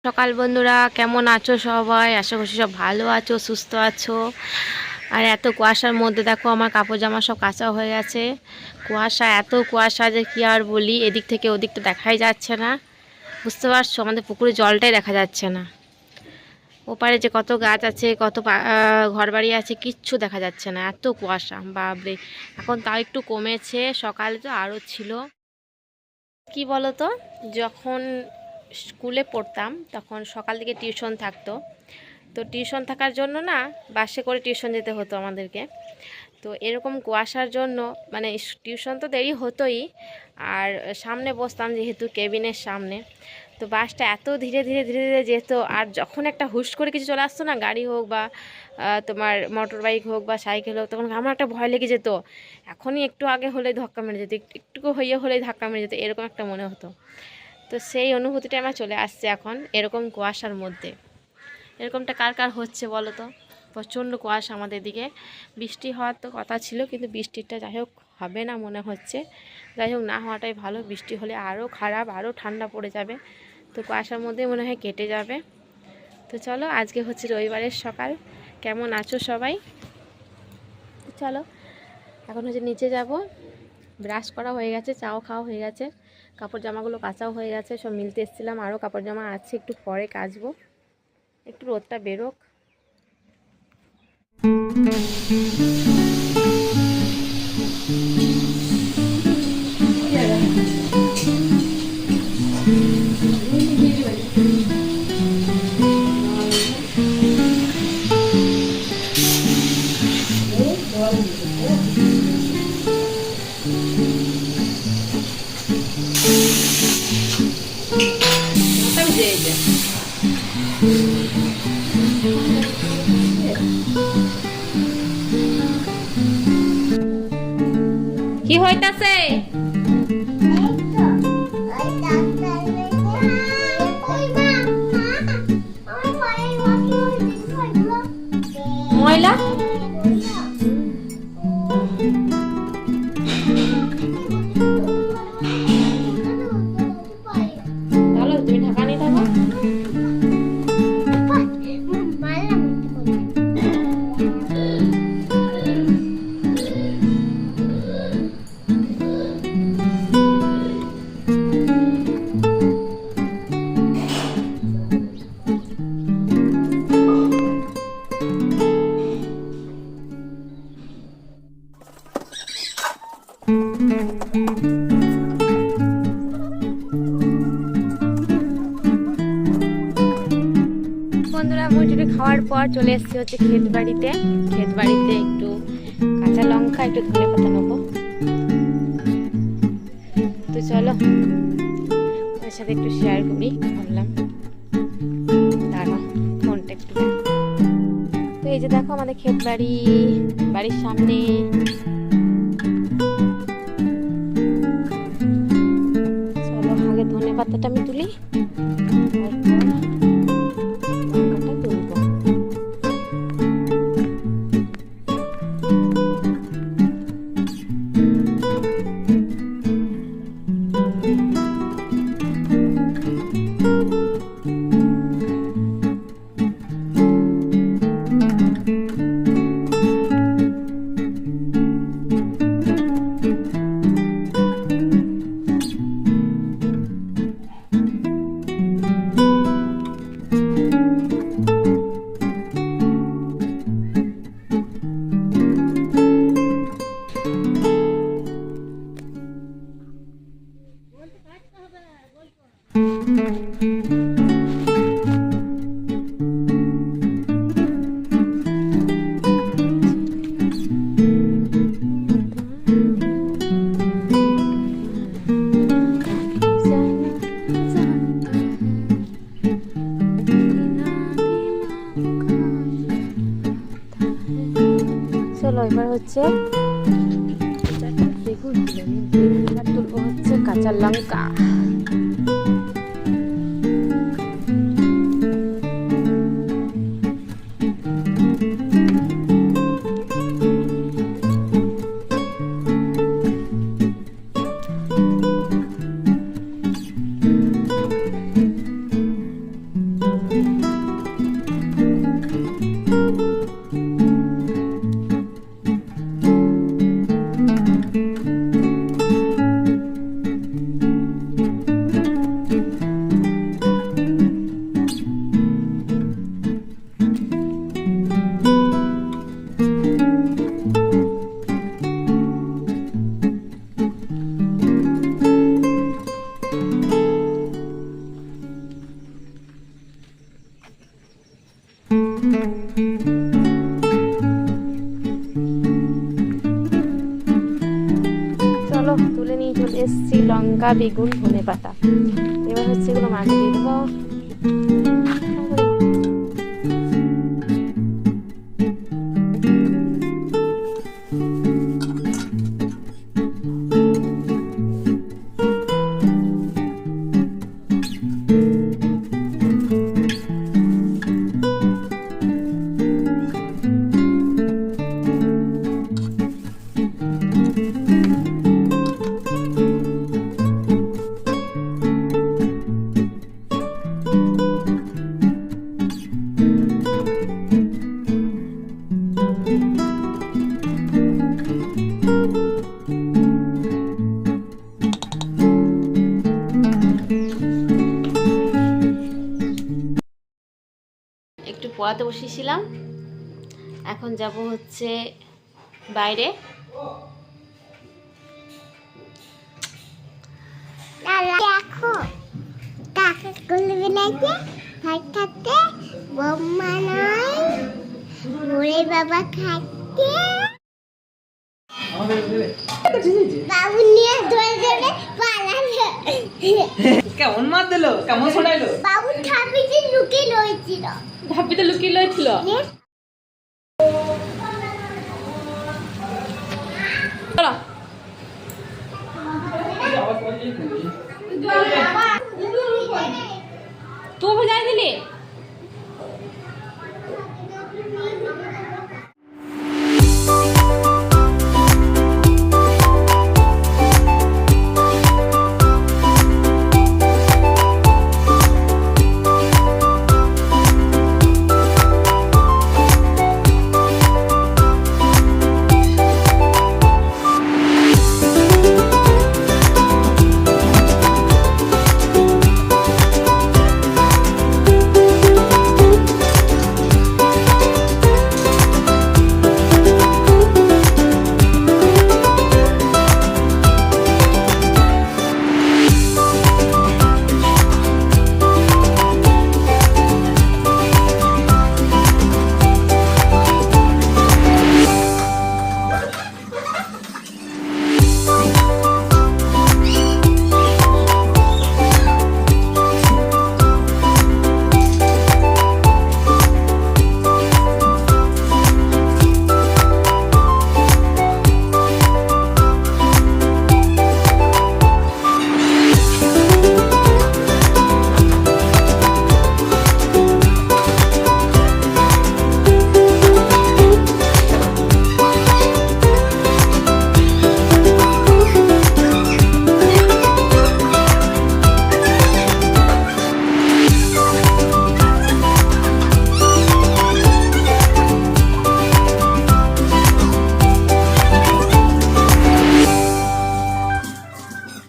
সকাল বন্ধুরা, কেমন আছো সবাই? আশা করছি সব ভালো আছো, সুস্থ আছো। আর এত কুয়াশার মধ্যে দেখো আমার কাপড় জামা সব কাঁচা হয়ে গেছে। কুয়াশা, এত কুয়াশা যে কি আর বলি, এদিক থেকে ওদিক তো দেখাই যাচ্ছে না। বুঝতে পারছো, আমাদের পুকুরে জলটাই দেখা যাচ্ছে না। ওপারে যে কত গাছ আছে, কত ঘরবাড়ি আছে, কিচ্ছু দেখা যাচ্ছে না, এত কুয়াশা বাপরে। এখন তাও একটু কমেছে, সকালে তো আরও ছিল। কি বলো তো, যখন স্কুলে পড়তাম তখন সকাল থেকে টিউশন থাকতো। তো টিউশন থাকার জন্য না, বাসে করে টিউশন যেতে হতো আমাদেরকে। তো এরকম কুয়াশার জন্য মানে টিউশন তো দেরি হতোই, আর সামনে বসতাম যেহেতু কেবিনের সামনে। তো বাসটা এত ধীরে ধীরে ধীরে ধীরে যেত, আর যখন একটা হুশ করে কিছু চলে আসতো না, গাড়ি হোক বা তোমার মোটর বাইক হোক বা সাইকেল হোক, তখন আমার একটা ভয় লেগে যেত। এখনই একটু আগে হলেই ধাক্কা মেরে যেত, একটু হইয়ে হলেই ধাক্কা মেরে যেত, এরকম একটা মনে হতো। তো সেই অনুভূতিটা আমার চলে আসছে এখন এরকম কুয়াশার মধ্যে। এরকমটা কার কার হচ্ছে বলো তো? প্রচণ্ড কুয়াশা আমাদের দিকে। বৃষ্টি হওয়ার তো কথা ছিল, কিন্তু বৃষ্টিটা যাই হোক হবে না মনে হচ্ছে। যাই হোক, না হওয়াটাই ভালো। বৃষ্টি হলে আরও খারাপ, আরও ঠান্ডা পড়ে যাবে। তো কুয়াশার মধ্যে মনে হয় কেটে যাবে। তো চলো, আজকে হচ্ছে রবিবারের সকাল। কেমন আছো সবাই? চলো, এখন হচ্ছে নিচে যাব। ব্রাশ করা হয়ে গেছে, চাও খাওয়া হয়ে গেছে, কাপড় জামাগুলো কাচাও হয়ে গেছে, সব মিলতে এসেছিলাম। আরও কাপড় জামা আছে, একটু পরে কাচবো, একটু রোদটা বেরোক। কি হইতাছে? ময়লা? তাহলে তুমি ঢাকা নিয়ে থাকো। বন্ধুরা, মুড়ি খাওয়ার পর চলে এসেছি হচ্ছে ক্ষেত বাড়িতে। ক্ষেত বাড়িতে একটু কাঁচা লঙ্কা, একটু ধনে পাতা নেবো। তো চলো, ওর সাথে একটু শেয়ার করি ভাবলাম। দাঁড়াও, ফোনটা একটু। তো এই যে দেখো আমাদের ক্ষেত বাড়ি, বাড়ির সামনে। চলো, আগে ধনে পাতাটা আমি তুলি, লঙ্কাটা তুলবো। চলো, এবার হচ্ছে বেগুন তুলবো, হচ্ছে কাঁচা লঙ্কা। চলো তুলে নিয়ে চলে এসেছি লঙ্কা, বেগুন, ধনে পাতা। এবার হচ্ছে এগুলো মাছ দিয়ে দেবো। একটু পড়াতে বসিয়েছিলাম, এখন যাব হচ্ছে বাইরে। দেখো কাকা করবে নাকি থাকতে বম্মা নাই ওরে বাবা খাচ্ছে বাবু নিয়ে ধরে ধরে পালালো। কেমন মার দিল, কেমন শোনাইলো? বাবু ঠাপিতে লুকিয়ে রয়েছিল। ধাপিতে লুকিয়ে লইছিল। তুই যাই দিলি